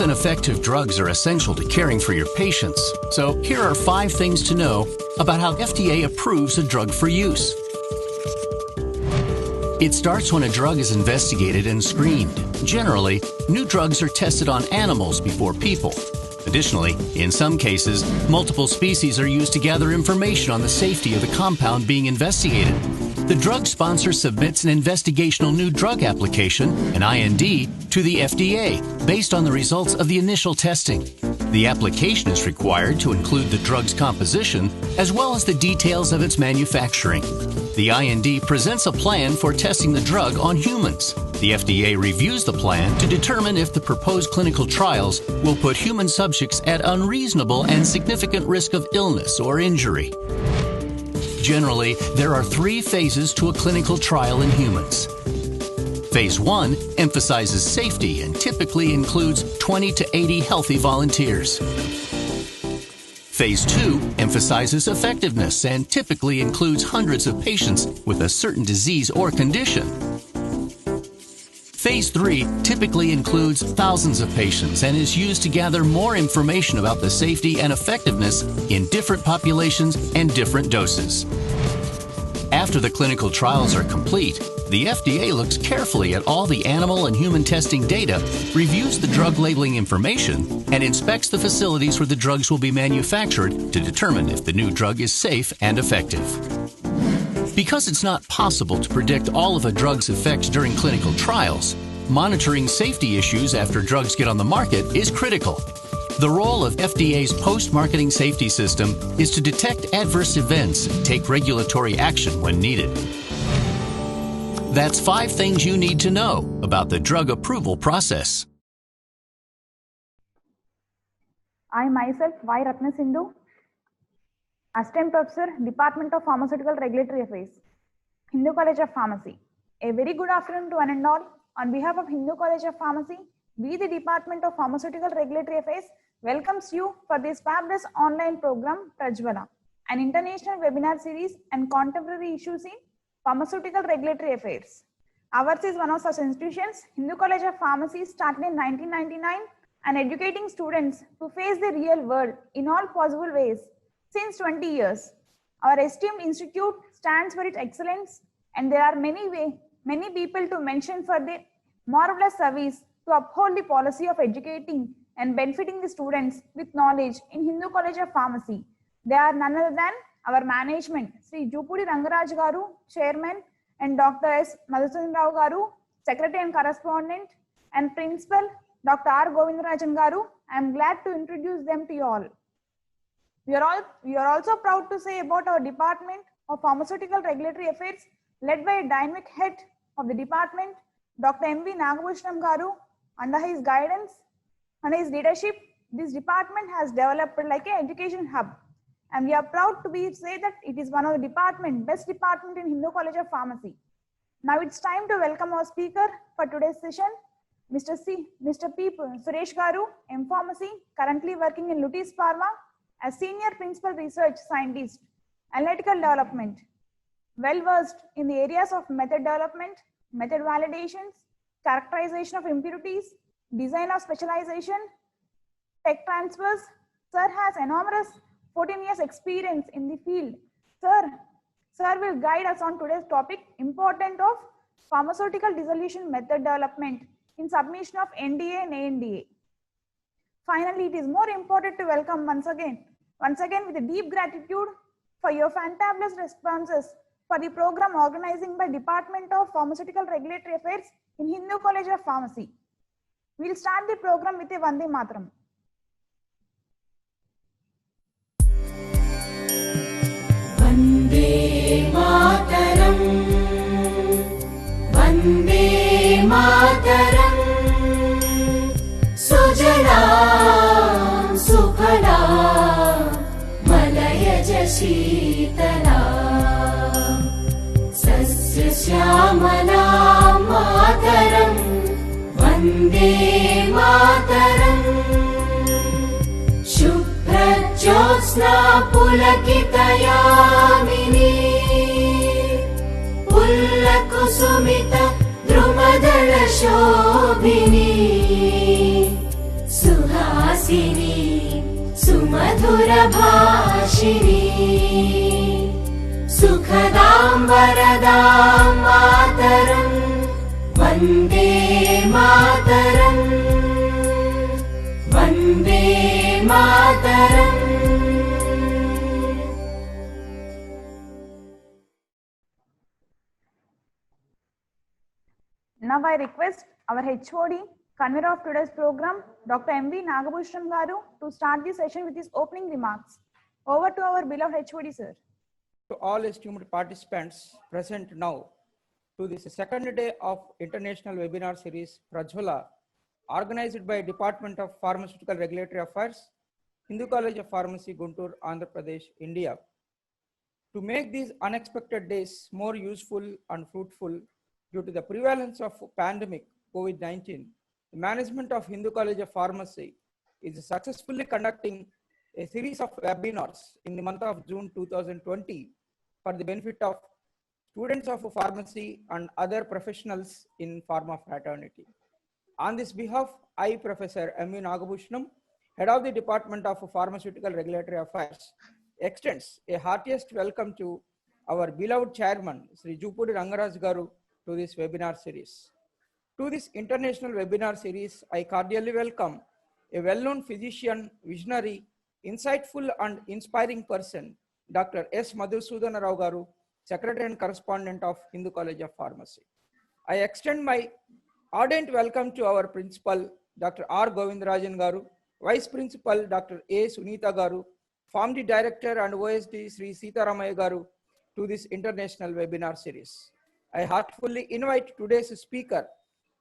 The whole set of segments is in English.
and effective drugs are essential to caring for your patients. So here are 5 things to know about how FDA approves a drug for use. It starts when a drug is investigated and screened. Generally, new drugs are tested on animals before people. Additionally, in some cases, multiple species are used to gather information on the safety of the compound being investigated. The drug sponsor submits an investigational new drug application, an IND, to the FDA based on the results of the initial testing. The application is required to include the drug's composition as well as the details of its manufacturing. The IND presents a plan for testing the drug on humans. The FDA reviews the plan to determine if the proposed clinical trials will put human subjects at unreasonable and significant risk of illness or injury. Generally, there are 3 phases to a clinical trial in humans. Phase 1 emphasizes safety and typically includes 20 to 80 healthy volunteers. Phase 2 emphasizes effectiveness and typically includes hundreds of patients with a certain disease or condition. Phase 3 typically includes thousands of patients and is used to gather more information about the safety and effectiveness in different populations and different doses. After the clinical trials are complete, the FDA looks carefully at all the animal and human testing data, reviews the drug labeling information, and inspects the facilities where the drugs will be manufactured to determine if the new drug is safe and effective. Because it's not possible to predict all of a drug's effects during clinical trials, monitoring safety issues after drugs get on the market is critical. The role of FDA's post-marketing safety system is to detect adverse events and take regulatory action when needed. That's 5 things you need to know about the drug approval process. I myself, Y. Ratna Sindhu, Assistant Professor, Department of Pharmaceutical Regulatory Affairs, Hindu College of Pharmacy. A very good afternoon to one and all. On behalf of Hindu College of Pharmacy, we, the Department of Pharmaceutical Regulatory Affairs, welcomes you for this fabulous online program, Prajwala, an international webinar series and contemporary issues in pharmaceutical regulatory affairs. Ours is one of such institutions. Hindu College of Pharmacy started in 1999 and educating students to face the real world in all possible ways since 20 years. Our esteemed institute stands for its excellence, and there are many people to mention for their marvelous service to uphold the policy of educating and benefiting the students with knowledge in Hindu College of Pharmacy. They are none other than our management, Sri Jupudi Rangaraj Garu, Chairman, and Dr. S. Madhusudan Rao Garu, Secretary and Correspondent, and Principal, Dr. R. Govindarajan Garu. I am glad to introduce them to you all. We are also proud to say about our Department of Pharmaceutical Regulatory Affairs, led by a dynamic head of the department, Dr. M.V. Nagabhushanam Garu. Under his guidance and his leadership, this department has developed like an education hub. And we are proud to say that it is one of the best department in Hindu College of Pharmacy. Now it's time to welcome our speaker for today's session, Mr. P. Suresh Garu, M Pharmacy, currently working in Lutis Pharma as Senior Principal Research Scientist, Analytical Development, well versed in the areas of method development, method validations, characterization of impurities, design of specialization, tech transfers. Sir has enormous 14 years experience in the field. Sir will guide us on today's topic, importance of pharmaceutical dissolution method development in submission of NDA and ANDA. Finally, it is more important to welcome once again with a deep gratitude for your fantabulous responses for the program organizing by Department of Pharmaceutical Regulatory Affairs in Hindu College of Pharmacy. We'll start the program with a Vande Mataram. Vande Mataram, Vande Mataram, Sujala Sufala Malayaja Shitala Sasya Syamala Mataram, Vande Mataram, Jyotsna Pulakitayamini, Pullakusumita Drumadala Shobhini, Suhasini सुमधुरभाषिणी सुखदां वरदां मातरं Vande Mataram Vande Mataram. Now I request our HOD, convener of today's program, Dr. M.V. Nagabhushanam Garu, to start the session with his opening remarks. Over to our beloved HOD, sir. To all esteemed participants present now to this second day of International Webinar Series Prajwala, organized by Department of Pharmaceutical Regulatory Affairs, Hindu College of Pharmacy, Guntur, Andhra Pradesh, India. To make these unexpected days more useful and fruitful due to the prevalence of pandemic COVID-19, the management of Hindu College of Pharmacy is successfully conducting a series of webinars in the month of June 2020 for the benefit of students of pharmacy and other professionals in pharma fraternity. On this behalf, I, Professor M.V. Nagabhushanam, Head of the Department of Pharmaceutical Regulatory Affairs, extends a heartiest welcome to our beloved chairman, Sri Jupudi Rangaraj Garu, to this webinar series. To this international webinar series, I cordially welcome a well-known physician, visionary, insightful and inspiring person, Dr. S. Madhusudana Rao Garu, Secretary and Correspondent of Hindu College of Pharmacy. I extend my ardent welcome to our Principal, Dr. R. Govindarajan Garu, Vice Principal, Dr. A. Sunita Garu, Pharmacy Director and OSD Sri Sitaramaya Garu to this international webinar series. I heartfully invite today's speaker,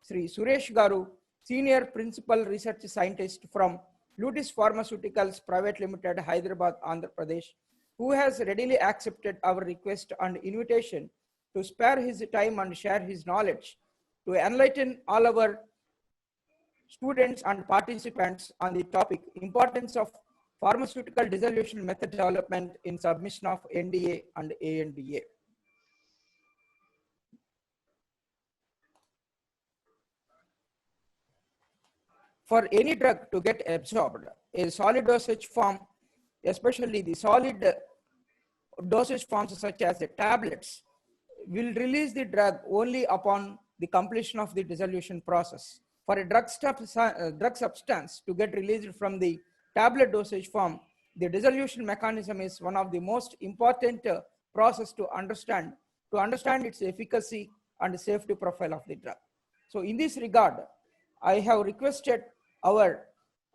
Sri Suresh Garu, Senior Principal Research Scientist from Lutis Pharmaceuticals Private Limited, Hyderabad, Andhra Pradesh, who has readily accepted our request and invitation to spare his time and share his knowledge to enlighten all our students and participants on the topic importance of pharmaceutical dissolution method development in submission of NDA and ANDA. For any drug to get absorbed, a solid dosage form, especially the solid dosage forms such as the tablets, will release the drug only upon the completion of the dissolution process. For a drug substance to get released from the tablet dosage form, the dissolution mechanism is one of the most important process to understand its efficacy and safety profile of the drug. So in this regard, I have requested our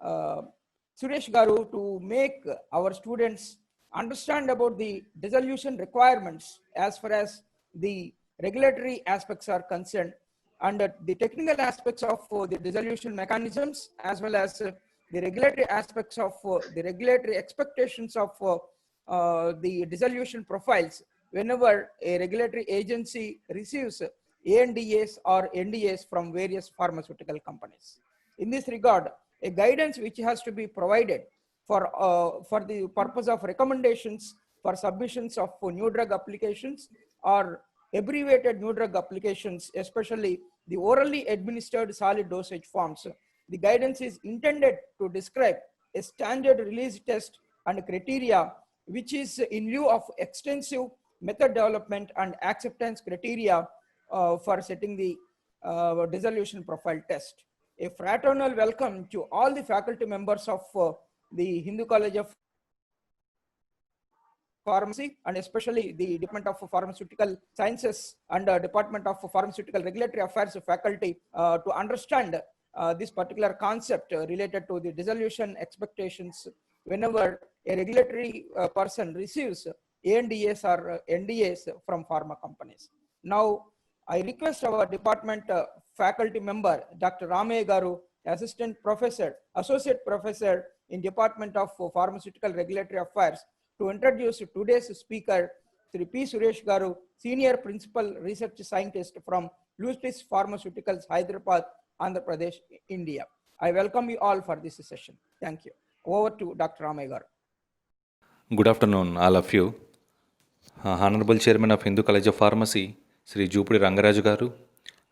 Suresh Garu to make our students understand about the dissolution requirements as far as the regulatory aspects are concerned, and the technical aspects of the dissolution mechanisms, as well as the regulatory aspects of the regulatory expectations of the dissolution profiles whenever a regulatory agency receives ANDAs or NDAs from various pharmaceutical companies. In this regard, a guidance which has to be provided for the purpose of recommendations for submissions of new drug applications or abbreviated new drug applications, especially the orally administered solid dosage forms. The guidance is intended to describe a standard release test and criteria, which is in lieu of extensive method development and acceptance criteria for setting the dissolution profile test. A fraternal welcome to all the faculty members of the Hindu College of Pharmacy, and especially the Department of Pharmaceutical Sciences and Department of Pharmaceutical Regulatory Affairs faculty to understand this particular concept related to the dissolution expectations whenever a regulatory person receives ANDAs or NDAs from pharma companies. Now, I request our department faculty member, Dr. Ramaya Garu, Assistant Professor, Associate Professor in Department of Pharmaceutical Regulatory Affairs, to introduce today's speaker, Sri P. Suresh Garu, Senior Principal Research Scientist from Lutis Pharmaceuticals, Hyderabad, Andhra Pradesh, India. I welcome you all for this session. Thank you. Over to Dr. Ramaya Garu. Good afternoon, all of you. Honorable Chairman of Hindu College of Pharmacy, Sri Jupudi Rangaraj Garu,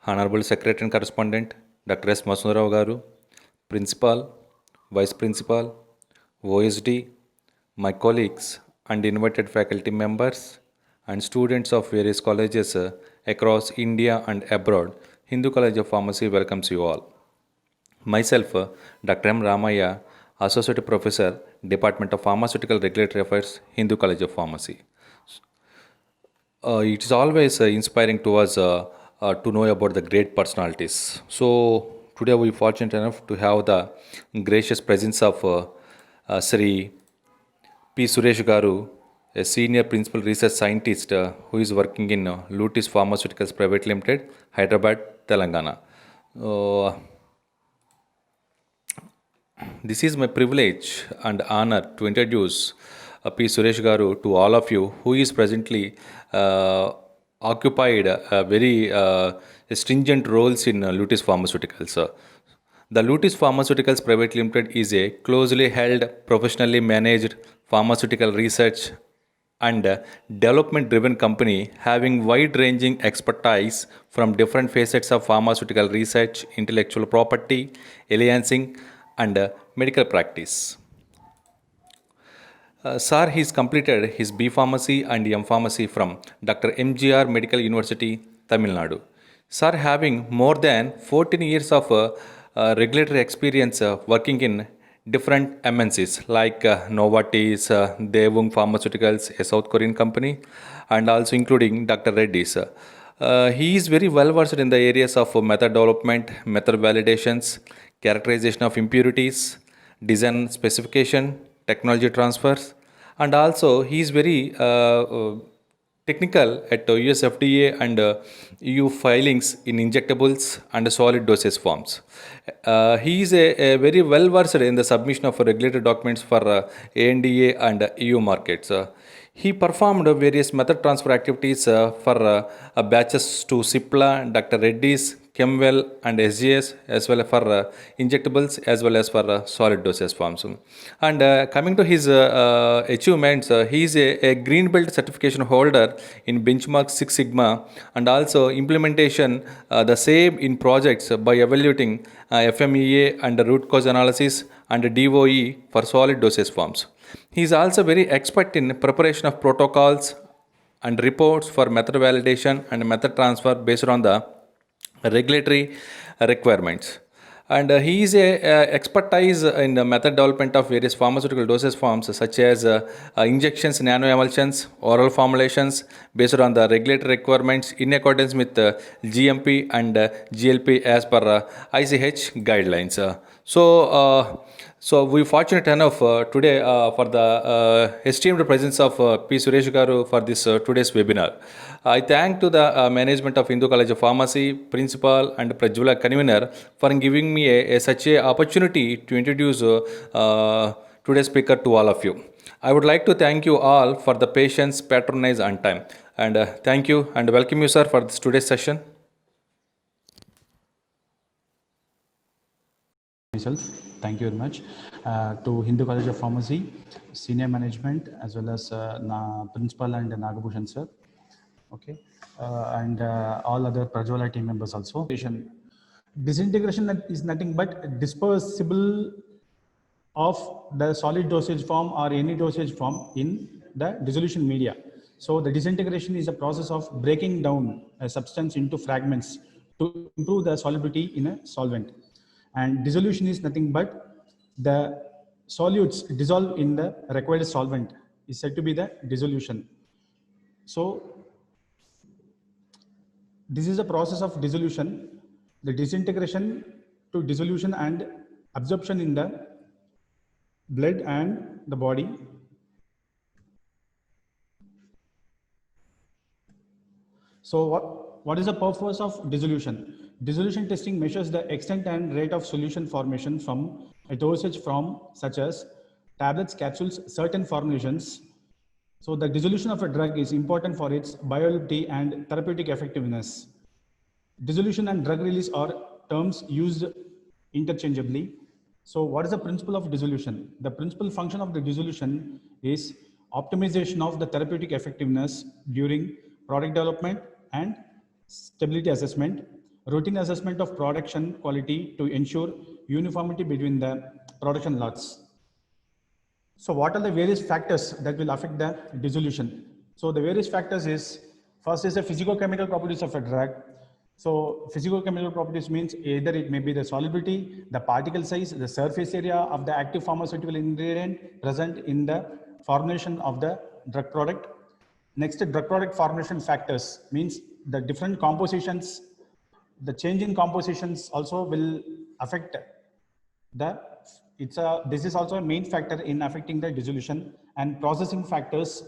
Honorable Secretary and Correspondent, Dr. S. Madhusudana Rao Garu, Principal, Vice Principal, OSD, my colleagues and invited faculty members and students of various colleges across India and abroad, Hindu College of Pharmacy welcomes you all. Myself, Dr. M. Ramaya, Associate Professor, Department of Pharmaceutical Regulatory Affairs, Hindu College of Pharmacy. It is always inspiring to us to know about the great personalities. So today we are fortunate enough to have the gracious presence of Sri P. Suresh Garu, a senior principal research scientist who is working in Lutis Pharmaceuticals Private Limited, Hyderabad, Telangana. This is my privilege and honor to introduce P. Suresh Garu to all of you, who is presently occupied very stringent roles in Lutis Pharmaceuticals. The Lutis Pharmaceuticals Private Limited is a closely held, professionally managed pharmaceutical research and development-driven company having wide-ranging expertise from different facets of pharmaceutical research, intellectual property, alliancing, and medical practice. Sir, he's completed his B Pharmacy and M Pharmacy from Dr. MGR Medical University, Tamil Nadu. Sir, having more than 14 years of regulatory experience working in different MNCs like Novartis, Devung Pharmaceuticals, a South Korean company, and also including Dr. Reddy's. He is very well versed in the areas of method development, method validations, characterization of impurities, design specification, technology transfers, and also he is very technical at US FDA and EU filings in injectables and solid dosage forms. He is a very well versed in the submission of regulatory documents for ANDA and EU markets. He performed various method transfer activities for batches to Cipla, Dr. Reddy's, Chemwell and SGS, as well as for injectables as well as for solid dosage forms. And coming to his achievements, he is a green belt certification holder in benchmark Six Sigma and also implementation the same in projects by evaluating FMEA and root cause analysis and DOE for solid dosage forms. He is also very expert in preparation of protocols and reports for method validation and method transfer based on the regulatory requirements. And he is a expertise in the method development of various pharmaceutical dosage forms such as injections, nanoemulsions, oral formulations based on the regulatory requirements in accordance with GMP and GLP as per ICH guidelines. So we fortunate enough today for the esteemed presence of P. Suresh Garu for this today's webinar. I thank to the management of Hindu College of Pharmacy, principal and Prajwala convener for giving me such a opportunity to introduce today's speaker to all of you. I would like to thank you all for the patience, patronage and time. And thank you and welcome you, sir, for this today's session. Myself, thank you very much to Hindu College of Pharmacy, senior management, as well as principal and Nagabhushan sir, okay, and all other Prajwala team members also. Disintegration is nothing but dispersible of the solid dosage form or any dosage form in the dissolution media. So the disintegration is a process of breaking down a substance into fragments to improve the solubility in a solvent. And dissolution is nothing but the solutes dissolve in the required solvent is said to be the dissolution. So this is a process of dissolution, the disintegration to dissolution and absorption in the blood and the body. So what is the purpose of dissolution? Dissolution testing measures the extent and rate of solution formation from a dosage from such as tablets, capsules, certain formulations. So the dissolution of a drug is important for its bioavailability and therapeutic effectiveness. Dissolution and drug release are terms used interchangeably. So what is the principle of dissolution? The principal function of the dissolution is optimization of the therapeutic effectiveness during product development and stability assessment, routine assessment of production quality to ensure uniformity between the production lots. So what are the various factors that will affect the dissolution? So the various factors is, first is the physicochemical properties of a drug. So physicochemical properties means either it may be the solubility, the particle size, the surface area of the active pharmaceutical ingredient present in the formulation of the drug product. Next, drug product formulation factors means the different compositions, the change in compositions also will affect this is also a main factor in affecting the dissolution. And processing factors,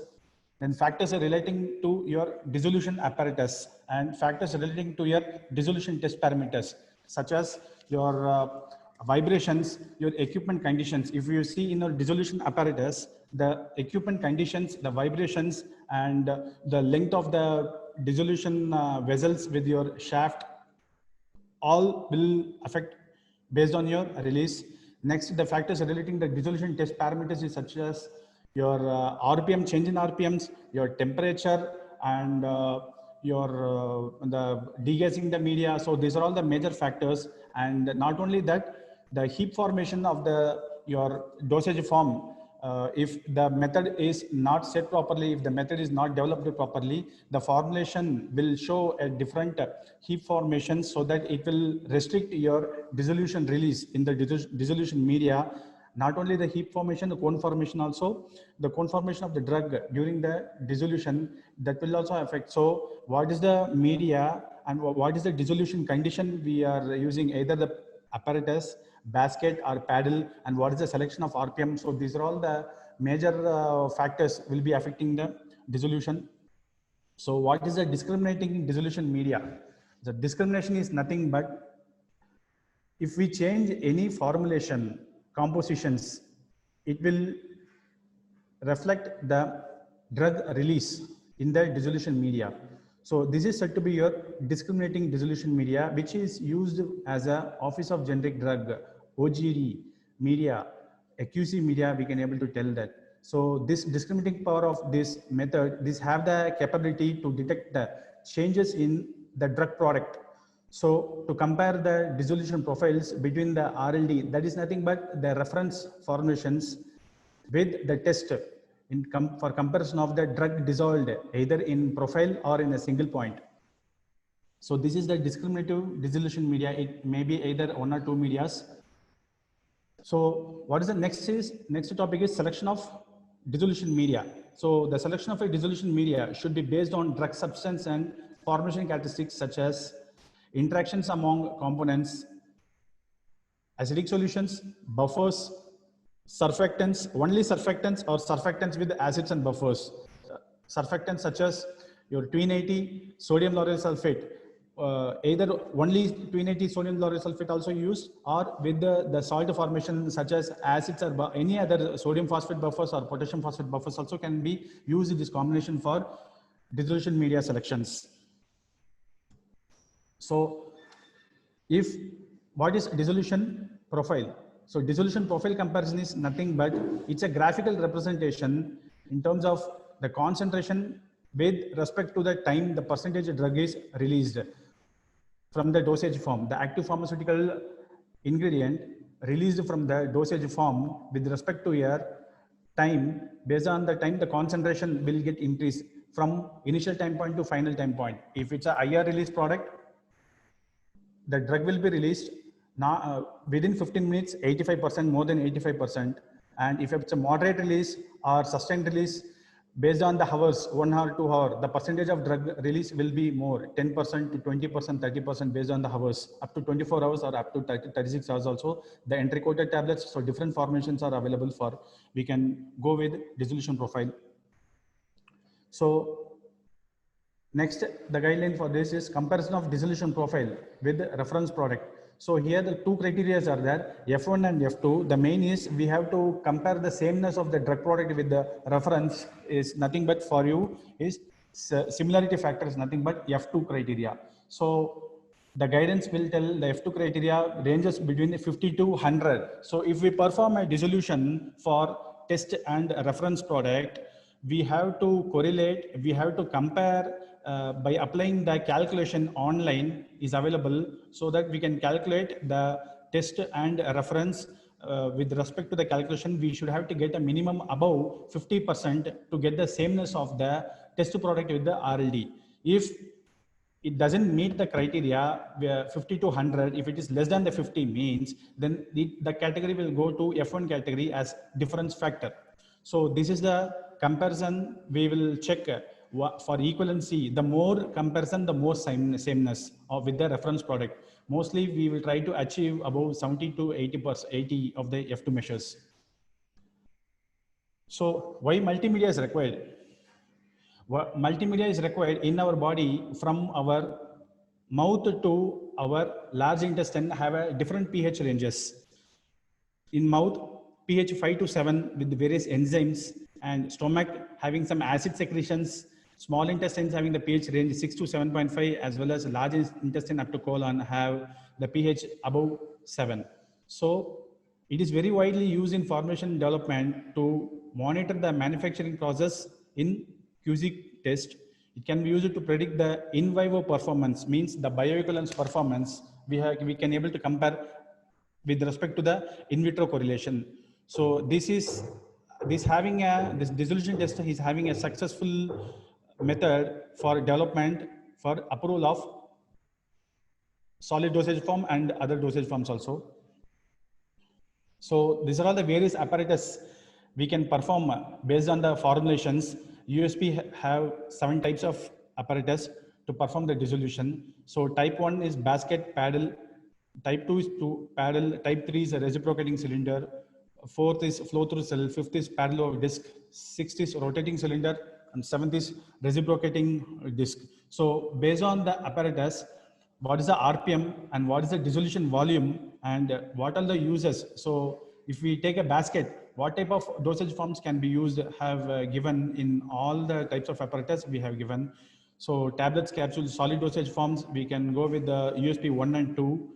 then factors are relating to your dissolution apparatus and factors relating to your dissolution test parameters, such as your vibrations, your equipment conditions. If you see in your dissolution apparatus, the equipment conditions, the vibrations, and the length of the dissolution vessels with your shaft, all will affect based on your release. Next, the factors relating the dissolution test parameters is such as your RPM, change in RPMs, your temperature, and the degassing the media. So these are all the major factors. And not only that, the heap formation of your dosage form, if the method is not set properly, if the method is not developed properly, the formulation will show a different heap formation, so that it will restrict your dissolution release in the dissolution media. Not only the heap formation, the cone formation also, the cone formation of the drug during the dissolution, that will also affect. So what is the media and what is the dissolution condition we are using, either the apparatus, basket or paddle, and what is the selection of RPM. So these are all the major factors will be affecting the dissolution. So what is the discriminating dissolution media? The discrimination is nothing but if we change any formulation compositions, it will reflect the drug release in the dissolution media. So this is said to be your discriminating dissolution media, which is used as a Office of Generic Drug, OGD media, AQC media, we can able to tell that. So this discriminating power of this method, this have the capability to detect the changes in the drug product. So to compare the dissolution profiles between the RLD, that is nothing but the reference formulations with the test for comparison of the drug dissolved either in profile or in a single point. So this is the discriminative dissolution media. It may be either one or two medias. So what is the next topic is selection of dissolution media. So the selection of a dissolution media should be based on drug substance and formulation characteristics such as interactions among components, acidic solutions, buffers, surfactants, only surfactants or surfactants with acids and buffers. Surfactants such as your twin-80 sodium lauryl sulfate, either only twin-80 sodium lauryl sulfate also used, or with the salt formation such as acids or any other sodium phosphate buffers or potassium phosphate buffers also can be used in this combination for dissolution media selections. So what is dissolution profile? So dissolution profile comparison is nothing but it's a graphical representation in terms of the concentration with respect to the time the percentage of drug is released from the dosage form. The active pharmaceutical ingredient released from the dosage form with respect to your time, based on the time the concentration will get increased from initial time point to final time point. If it's a IR release product, the drug will be released now within 15 minutes, 85%, more than 85%. And if it's a moderate release or sustained release, based on the hours, 1 hour, 2 hour, the percentage of drug release will be more, 10% to 20%, 30% based on the hours, up to 24 hours or up to 36 hours also. The entry-coated tablets, so different formulations are available for, we can go with dissolution profile. So next, the guideline for this is comparison of dissolution profile with reference product. So here the two criteria are there, F1 and F2. The main is we have to compare the sameness of the drug product with the reference is nothing but for you is similarity factor is nothing but F2 criteria. So the guidance will tell the F2 criteria ranges between 50 to 100. So if we perform a dissolution for test and reference product, we have to correlate, we have to compare by applying the calculation online is available, so that we can calculate the test and reference with respect to the calculation, we should have to get a minimum above 50% to get the sameness of the test product with the RLD. If it doesn't meet the criteria, 50 to 100, if it is less than the 50 means, then the category will go to F1 category as difference factor. So this is the comparison we will check for equivalency. The more comparison, the more sameness with the reference product. Mostly we will try to achieve about 70 to 80% of the F2 measures. So why multimedia is required? Multimedia is required in our body from our mouth to our large intestine have a different pH ranges. In mouth, pH 5 to 7 with various enzymes, and stomach having some acid secretions, small intestines having the pH range 6 to 7.5, as well as large intestine up to colon have the pH above 7. So it is very widely used in formulation development to monitor the manufacturing process in QC test. It can be used to predict the in vivo performance, means the bioequivalence performance we can able to compare with respect to the in vitro correlation. So this dissolution test is having a successful method for development for approval of solid dosage form and other dosage forms also. So these are all the various apparatus we can perform based on the formulations. USP have 7 types of apparatus to perform the dissolution. So type 1 is basket paddle, type 2 is paddle, type 3 is a reciprocating cylinder, 4th is flow through cell, 5th is paddle over disc, 6th is rotating cylinder, and 7th is reciprocating disc. So based on the apparatus, what is the RPM and what is the dissolution volume and what are the uses. So if we take a basket, what type of dosage forms can be used have given in all the types of apparatus we have given. So tablets, capsules, solid dosage forms, we can go with the USP 1 and 2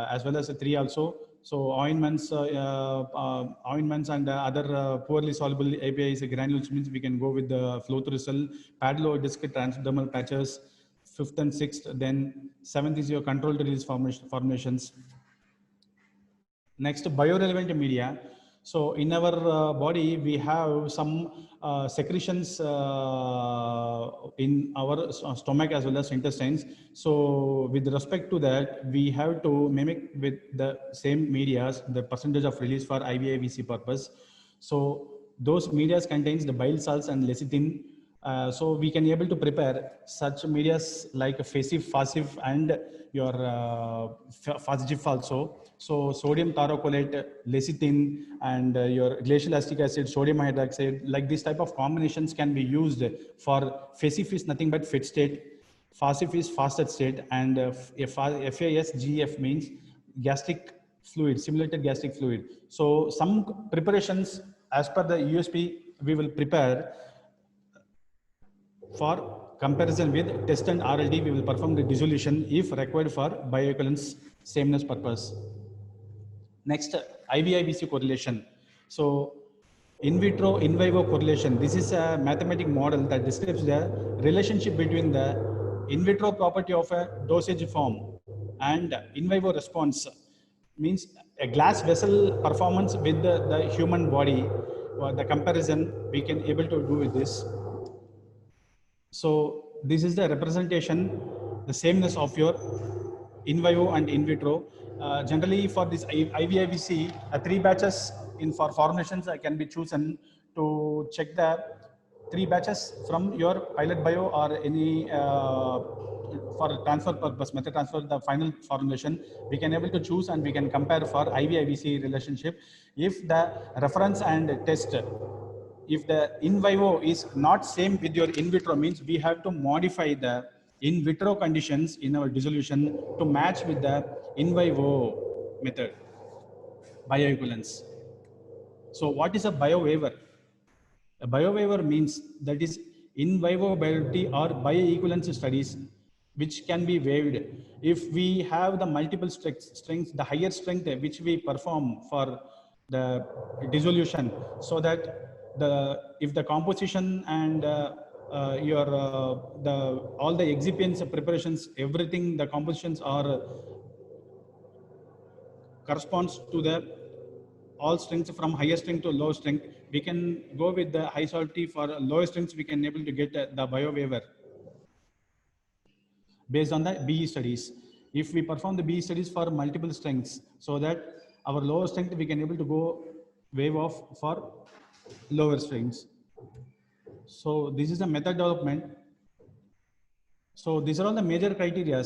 as well as 3 also. So ointments and other poorly soluble APIs, granules, means we can go with the flow through cell, paddle over disc, transdermal patches, 5th and 6th. Then 7th is your controlled release formations. Next, biorelevant media. So in our body, we have some secretions in our stomach as well as intestines. So with respect to that, we have to mimic with the same medias, the percentage of release for IVIVC purpose. So those medias contains the bile salts and lecithin. So we can able to prepare such medias like FASIF, FASIF, and your FASGIF also. So sodium thiocolate, lecithin, and your glacial acetic acid, sodium hydroxide, like this type of combinations can be used for FASIF is nothing but fit state, FASIF is fasted state, and FASGF means gastric fluid, simulated gastric fluid. So some preparations as per the USP we will prepare for comparison with test and RLD. We will perform the dissolution if required for bioequivalence sameness purpose. Next, IVIVC correlation. So in vitro in vivo correlation, this is a mathematical model that describes the relationship between the in vitro property of a dosage form and in vivo response, means a glass vessel performance with the human body. The comparison we can able to do with this. So this is the representation, the sameness of your in vivo and in vitro. Generally for this IVIVC, 3 batches for formulations can be chosen to check the 3 batches from your pilot bio or any for transfer purpose, method transfer, the final formulation, we can able to choose and we can compare for IVIVC relationship. If the reference and test, if the in vivo is not same with your in vitro, means we have to modify the in vitro conditions in our dissolution to match with the in vivo method, bioequivalence. So what is a biowaiver? A biowaiver means that is in vivo viability or bioequivalence studies which can be waived if we have the multiple strengths, the higher strength which we perform for the dissolution, so that if the composition and all the excipients preparations, everything, the compositions are corresponds to the all strengths from higher strength to low strength. We can go with the high solubility. For lower strengths, we can able to get the BioWaiver based on the BE studies. If we perform the BE studies for multiple strengths, so that our lower strength we can able to go wave off for lower strengths. So this is the method development. So these are all the major criteria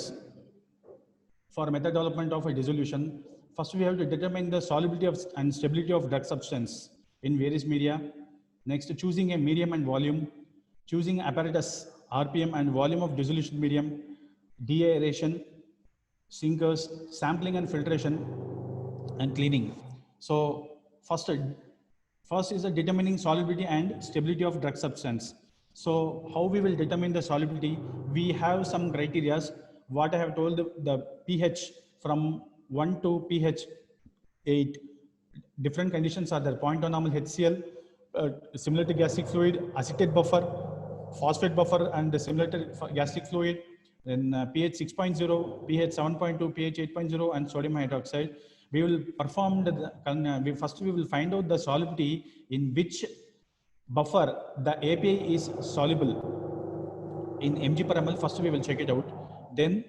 for method development of a dissolution. First, we have to determine the solubility of and stability of drug substance in various media. Next, choosing a medium and volume, choosing apparatus, RPM and volume of dissolution medium, deaeration, sinkers, sampling and filtration, and cleaning. So first is the determining solubility and stability of drug substance. So how we will determine the solubility? We have some criteria. What I have told, the pH from 1 to pH 8. Different conditions are there. Point normal HCl, similar to gastric fluid, acetate buffer, phosphate buffer, and similar to gastric fluid. Then pH 6.0, pH 7.2, pH 8.0, and sodium hydroxide. We will perform first we will find out the solubility in which buffer the API is soluble in mg per ml. First we will check it out. Then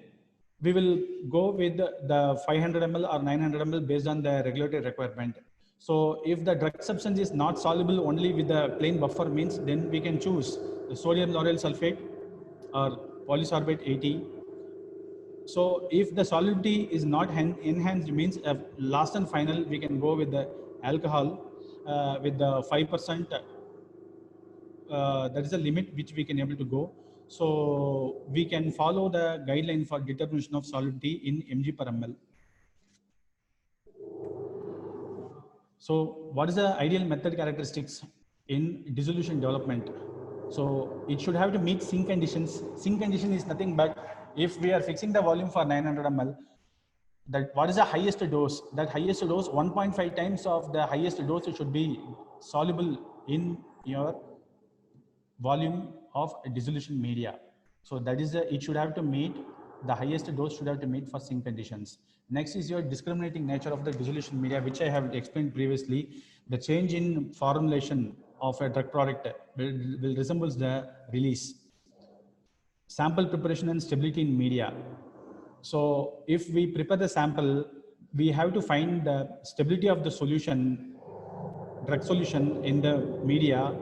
we will go with the 500 ml or 900 ml based on the regulatory requirement. So if the drug substance is not soluble only with the plain buffer means, then we can choose the sodium lauryl sulfate or polysorbate 80. So if the solubility is not enhanced means last and final, we can go with the alcohol with the 5%. That is the limit which we can able to go. So we can follow the guideline for determination of solubility in mg per ml. So what is the ideal method characteristics in dissolution development? So it should have to meet sink conditions. Sink condition is nothing but if we are fixing the volume for 900 ml, that what is the highest dose? That highest dose, 1.5 times of the highest dose, it should be soluble in your volume of dissolution media. So that is it should have to meet the highest dose should have to meet for sink conditions. Next is your discriminating nature of the dissolution media, which I have explained previously. The change in formulation of a drug product will resembles the release. Sample preparation and stability in media. So if we prepare the sample, we have to find the stability of the solution, drug solution in the media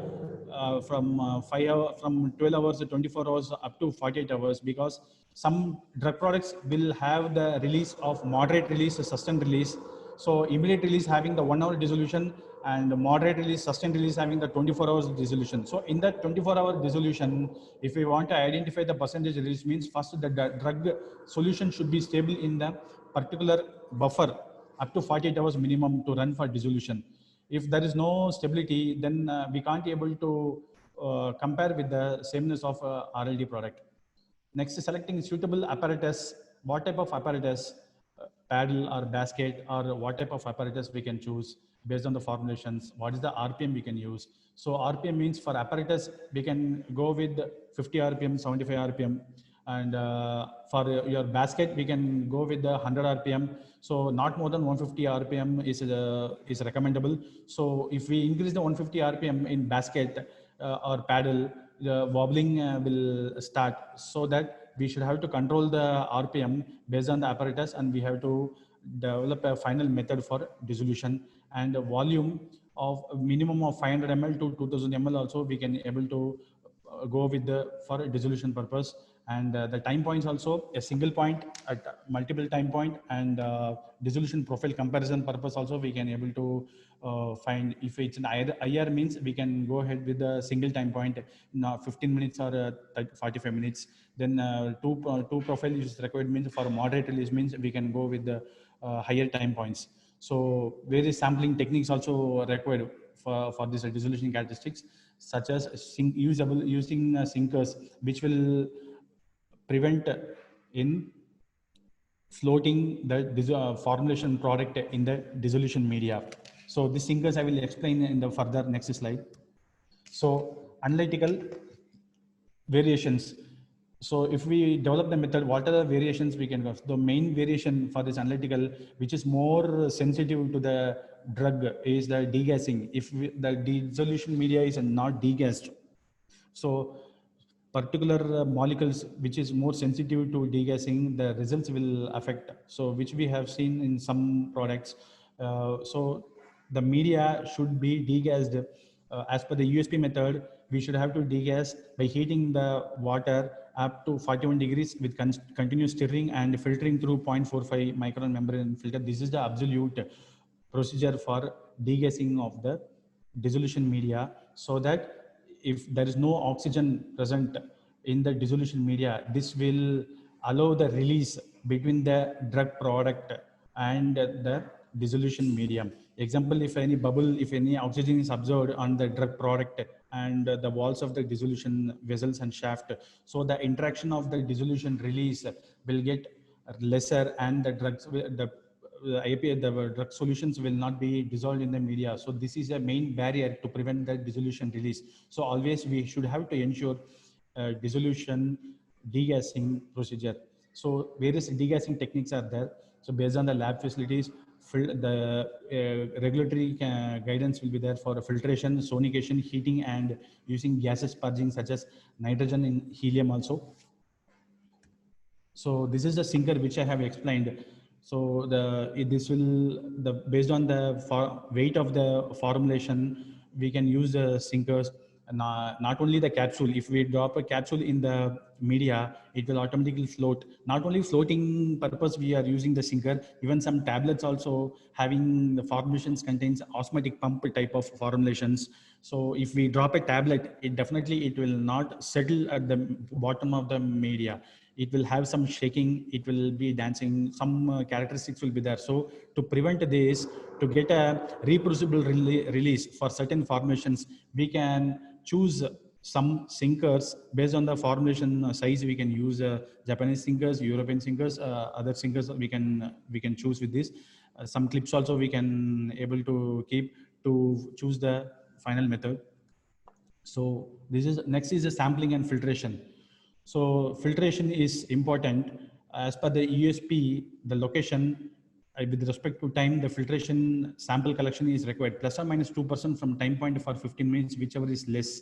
from 12 hours to 24 hours up to 48 hours, because some drug products will have the release of moderate release, sustained release. So immediate release having the 1 hour dissolution, and moderate release, sustained release having the 24 hours dissolution. So in that 24-hour dissolution, if we want to identify the percentage release means, first the drug solution should be stable in the particular buffer up to 48 hours minimum to run for dissolution. If there is no stability, then we can't be able to compare with the sameness of RLD product. Next is selecting suitable apparatus. What type of apparatus, paddle or basket, or what type of apparatus we can choose based on the formulations. What is the RPM we can use? So RPM means for apparatus, we can go with 50 RPM, 75 RPM. And for your basket, we can go with the 100 RPM. So not more than 150 RPM is recommendable. So if we increase the 150 RPM in basket or paddle, the wobbling will start. So that we should have to control the RPM based on the apparatus, and we have to develop a final method for dissolution. And the volume of minimum of 500 ml to 2000 ml also we can able to go with for dissolution purpose. And the time points also, a single point at multiple time point, and dissolution profile comparison purpose also we can able to find. If it's an IR means, we can go ahead with a single time point, 15 minutes or 45 minutes. Then two profile is required means, for moderate release means we can go with the higher time points. So various sampling techniques also required for this dissolution characteristics, such as using sinkers, which will prevent in floating the formulation product in the dissolution media. So these sinkers I will explain in the further next slide. So analytical variations. So if we develop the method, what are the variations we can go? The main variation for this analytical, which is more sensitive to the drug is the degassing. If the dissolution media is not degassed, so particular molecules which is more sensitive to degassing, the results will affect. So which we have seen in some products. So the media should be degassed as per the USP method. We should have to degas by heating the water up to 41 degrees with continuous stirring and filtering through 0.45 micron membrane filter. This is the absolute procedure for degassing of the dissolution media, so that if there is no oxygen present in the dissolution media, this will allow the release between the drug product and the dissolution medium. Example, if any bubble, if any oxygen is observed on the drug product and the walls of the dissolution vessels and shaft, so the interaction of the dissolution release will get lesser, and the drugs, the API, the drug solutions will not be dissolved in the media. So this is a main barrier to prevent the dissolution release. So always we should have to ensure dissolution degassing procedure. So various degassing techniques are there. So based on the lab facilities, the regulatory guidance will be there for filtration, sonication, heating, and using gases purging such as nitrogen and helium also. So this is the sinker which I have explained. So based on the weight of the formulation, we can use the sinkers. Not only the capsule. If we drop a capsule in the media, it will automatically float. Not only floating purpose we are using the sinker, even some tablets also having the formulations contains osmotic pump type of formulations. So if we drop a tablet, it will not settle at the bottom of the media. It will have some shaking, it will be dancing, some characteristics will be there. So to prevent this, to get a reproducible release for certain formulations, we can choose some sinkers based on the formulation size. We can use Japanese sinkers, European sinkers, other sinkers we can choose with this. Some clips also we can able to keep to choose the final method. So next is the sampling and filtration. So filtration is important. As per the USP, the location with respect to time, the filtration sample collection is required plus or minus 2% from time point for 15 minutes, whichever is less.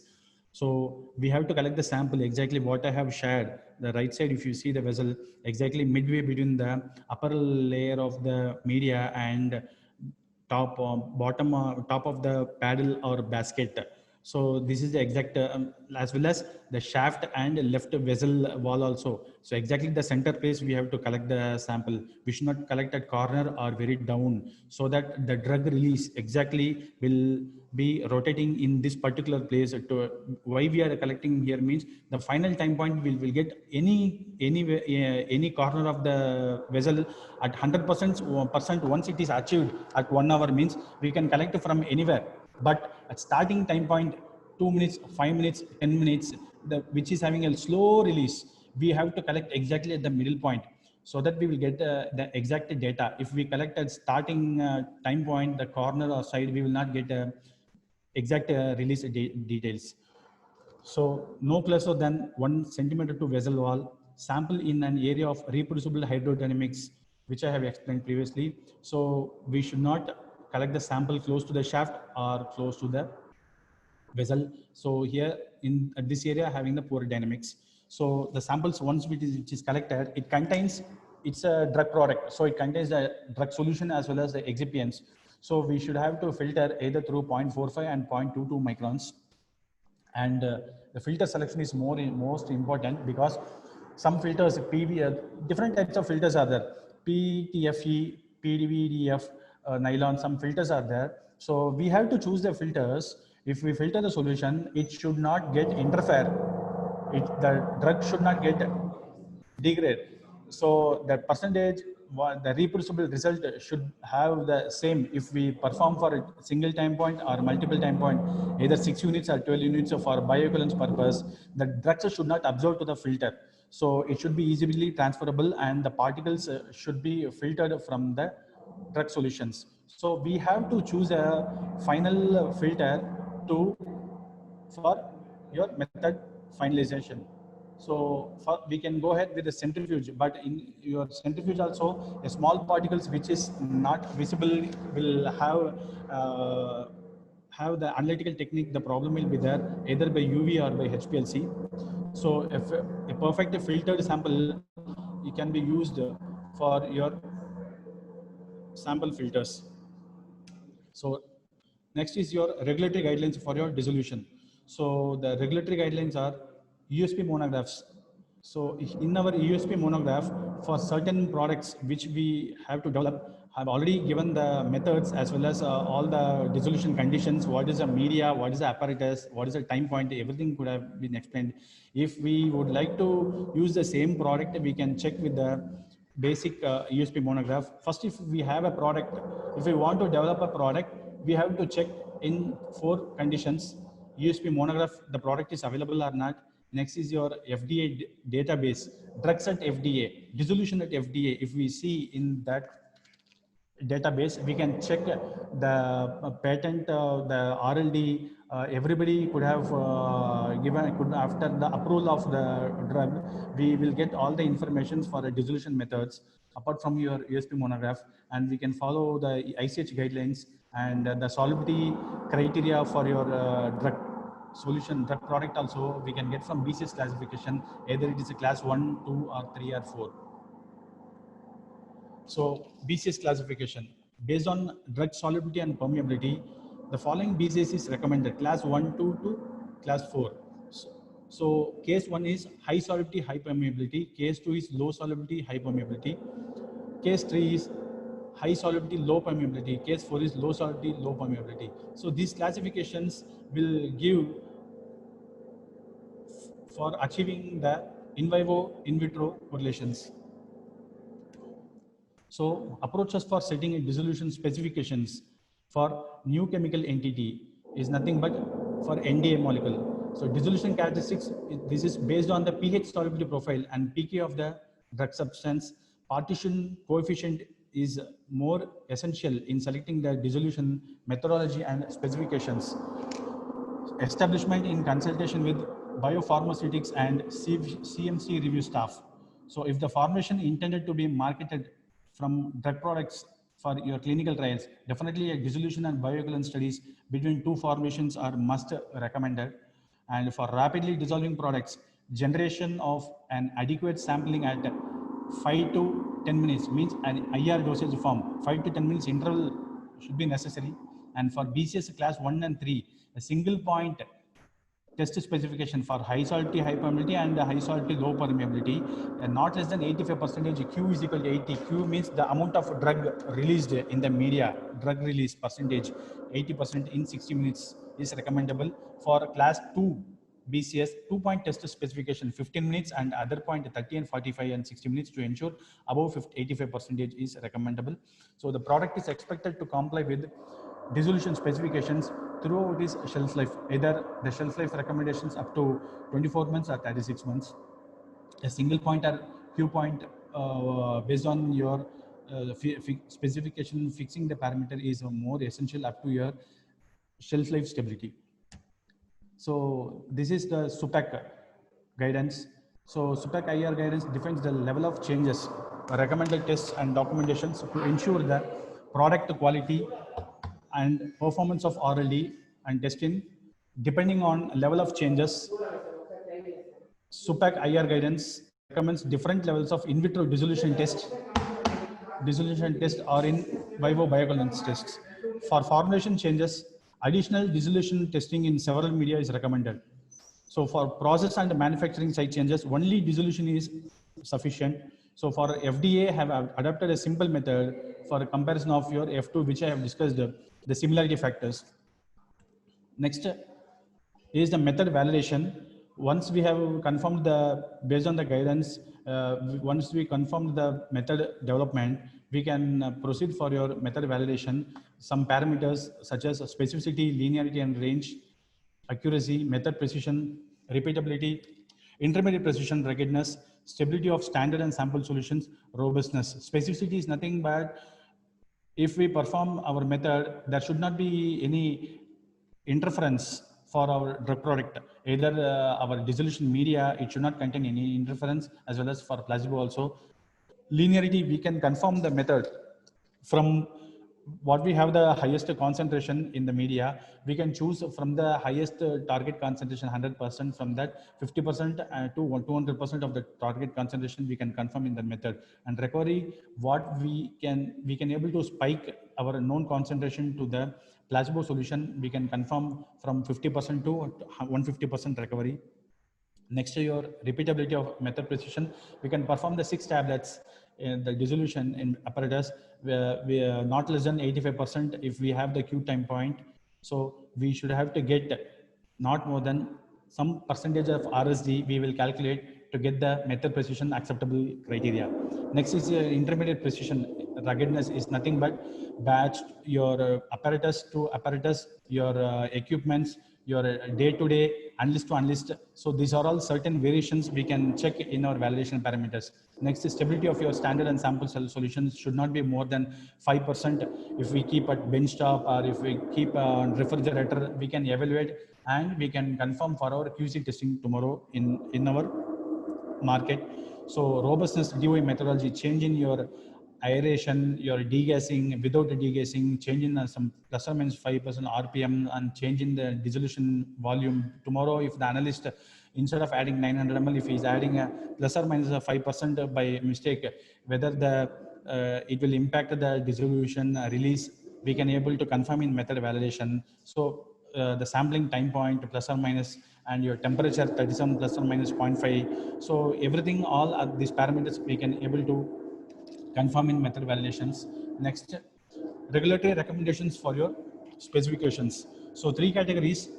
So we have to collect the sample exactly what I have shared. The right side, if you see the vessel, exactly midway between the upper layer of the media and top of the paddle or basket. So this is the exact as well as the shaft and left vessel wall also. So exactly the center place we have to collect the sample. We should not collect at corner or very down, so that the drug release exactly will be rotating in this particular place. Why we are collecting here means the final time point will get any corner of the vessel at 100% once it is achieved at 1 hour means we can collect from anywhere. But at starting time point, 2 minutes, 5 minutes, 10 minutes, which is having a slow release, we have to collect exactly at the middle point, so that we will get the exact data. If we collect at starting time point, the corner or side, we will not get exact release details. So no closer than 1 centimeter to vessel wall, sample in an area of reproducible hydrodynamics, which I have explained previously. So we should not collect the sample close to the shaft or close to the vessel. So here in this area having the poor dynamics. So the samples once which is collected, it's a drug product. So it contains the drug solution as well as the excipients. So we should have to filter either through 0.45 and 0.22 microns. And the filter selection is most important, because some filters, different types of filters are there. PTFE, PVDF, nylon, some filters are there. So we have to choose the filters. If we filter the solution, it should not get interfere. The drug should not get degrade. So the percentage, the reproducible result should have the same if we perform for a single time point or multiple time point, either 6 units or 12 units for bioequivalence purpose. The drugs should not absorb to the filter. So it should be easily transferable, and the particles should be filtered from the drug solutions. So we have to choose a final filter for your method finalization. So we can go ahead with the centrifuge, but in your centrifuge also, a small particles which is not visible will have the analytical technique. The problem will be there either by UV or by HPLC. So if a perfect filtered sample, it can be used for your sample filters. So next is your regulatory guidelines for your dissolution. So the regulatory guidelines are USP monographs. So in our USP monograph, for certain products which we have to develop, I've already given the methods as well as all the dissolution conditions, what is the media, what is the apparatus, what is the time point, everything could have been explained. If we would like to use the same product, we can check with the basic USP monograph. First, if we have a product, if we want to develop a product, we have to check in 4 conditions. USP monograph, the product is available or not. Next is your FDA database, drugs at FDA, dissolution at FDA. If we see in that database, we can check the patent, the RLD, everybody could have given, after the approval of the drug, we will get all the information for the dissolution methods apart from your USP monograph, and we can follow the ICH guidelines and the solubility criteria for your drug solution, drug product also we can get from BCS classification, either it is a class 1, 2 or 3 or 4. So BCS classification, based on drug solubility and permeability, the following BCS is recommended: class 1, 2 to class 4. So case 1 is high solubility, high permeability. Case 2 is low solubility, high permeability. Case 3 is high solubility, low permeability. Case 4 is low solubility, low permeability. So these classifications will give for achieving the in vivo, in vitro correlations. So approaches for setting a dissolution specifications for new chemical entity is nothing but for NDA molecule. So dissolution characteristics, this is based on the pH solubility profile and pK of the drug substance. Partition coefficient is more essential in selecting the dissolution methodology and specifications. Establishment in consultation with biopharmaceutics and CMC review staff. So if the formulation intended to be marketed from drug products for your clinical trials, definitely a dissolution and bioequivalence studies between 2 formulations are must recommended. And for rapidly dissolving products, generation of an adequate sampling at 5 to 10 minutes means an IR dosage form, 5 to 10 minutes interval should be necessary. And for BCS class 1 and 3, a single point test specification for high solubility, high permeability and high solubility, low permeability, and not less than 85%. Q is equal to 80. Q means the amount of drug released in the media, drug release percentage, 80% in 60 minutes is recommendable. For class 2 BCS, 2-point test specification 15 minutes and other point 30 and 45 and 60 minutes to ensure above 85% is recommendable. So the product is expected to comply with dissolution specifications throughout its shelf life, either the shelf life recommendations up to 24 months or 36 months. A single point or Q point based on your specification, fixing the parameter is more essential up to your shelf life stability. So this is the SUPAC guidance. So SUPAC IR guidance defines the level of changes, recommended tests and documentations to ensure the product quality and performance of RLD and testing. Depending on level of changes, SUPAC IR guidance recommends different levels of in vitro dissolution tests or in vivo bioequivalence tests. For formulation changes, additional dissolution testing in several media is recommended. So for process and manufacturing site changes, only dissolution is sufficient. So for FDA have adopted a simple method for a comparison of your F2, which I have discussed the similarity factors. Next is the method validation. Once we have confirmed based on the guidance, once we confirm the method development, we can proceed for your method validation. Some parameters such as specificity, linearity and range, accuracy, method precision, repeatability, intermediate precision, ruggedness, stability of standard and sample solutions, robustness. Specificity is nothing but if we perform our method, there should not be any interference for our drug product. Either our dissolution media, it should not contain any interference, as well as for placebo also. Linearity, we can confirm the method from what we have the highest concentration in the media. We can choose from the highest target concentration 100%, from that 50% to 200% of the target concentration we can confirm in the method. And recovery, what we can able to spike our known concentration to the placebo solution, we can confirm from 50% to 150% recovery. Next to your repeatability of method precision, we can perform the 6 tablets in the dissolution in apparatus where we are not less than 85% if we have the Q time point. So we should have to get not more than some percentage of RSD we will calculate to get the method precision acceptable criteria. Next is intermediate precision. Ruggedness is nothing but batch your apparatus to apparatus, your equipments, your day-to-day, analyst to analyst. So these are all certain variations we can check in our validation parameters. Next is stability of your standard and sample cell solutions should not be more than 5%. If we keep at benchtop or if we keep on refrigerator, we can evaluate and we can confirm for our QC testing tomorrow in our market. So robustness, DOE methodology, change in your aeration, your degassing, without the degassing, change in some plus or minus 5% RPM, and change in the dissolution volume. Tomorrow, if the analyst, instead of adding 900 ml, if he's adding a plus or minus 5% by mistake, whether the it will impact the dissolution release, we can able to confirm in method validation. So the sampling time point plus or minus, and your temperature 37 plus or minus 0.5. So everything, all these parameters we can able to confirm in method validations. Next, regulatory recommendations for your specifications. So 3 categories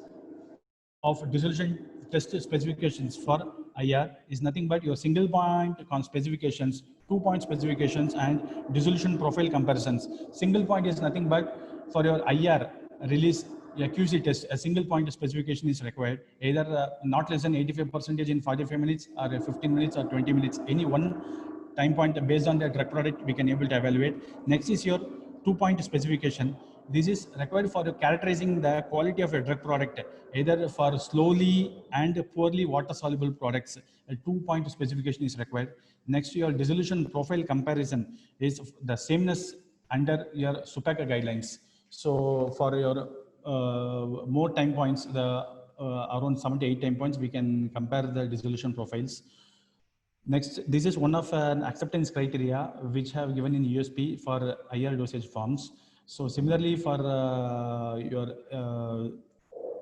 of dissolution test specifications for IR is nothing but your single point specifications, 2-point specifications, and dissolution profile comparisons. Single point is nothing but for your IR release a QC test, a single point specification is required, either not less than 85% in 45 minutes or 15 minutes or 20 minutes, any one time point based on the drug product we can able to evaluate. Next is your 2-point specification. This is required for characterizing the quality of a drug product, either for slowly and poorly water soluble products. A 2-point specification is required. Next, your dissolution profile comparison is the sameness under your SUPACA guidelines. So for your more time points, the around 7 to 8 time points, we can compare the dissolution profiles. Next, this is one of an acceptance criteria which have given in USP for IR dosage forms. So similarly for your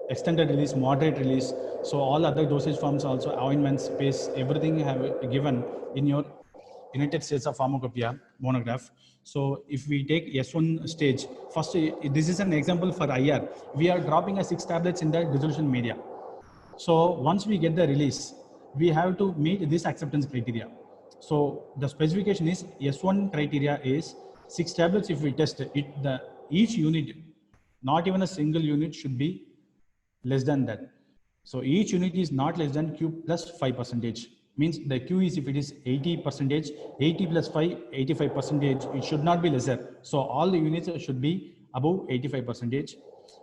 extended release, moderate release, so all other dosage forms also, ointments, paste, everything have given in your United States of Pharmacopoeia monograph. So if we take S1 stage, first, this is an example for IR. We are dropping a 6 tablets in the dissolution media. So once we get the release, we have to meet this acceptance criteria. So the specification is S1 criteria is 6 tablets. If we test it, each unit, not even a single unit, should be less than that. So each unit is not less than Q plus 5%. Means the Q is, if it is 80%, 80 plus 5, 85%, it should not be lesser. So all the units should be above 85%.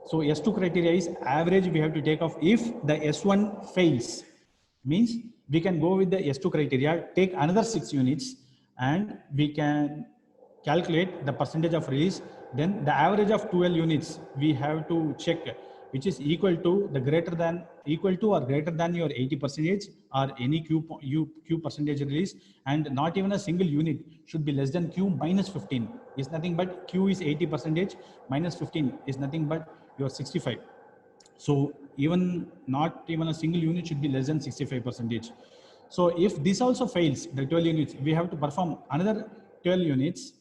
So S2 criteria is average we have to take off. If the S1 fails, means we can go with the S2 criteria, take another 6 units, and we can calculate the percentage of release. Then the average of 12 units we have to check, which is equal to the equal to or greater than your 80% or any Q percentage release, and not even a single unit should be less than Q minus 15. Is nothing but Q is 80%, minus 15 is nothing but your 65. So even not even a single unit should be less than 65%. So if this also fails, the 12 units, we have to perform another 12 units.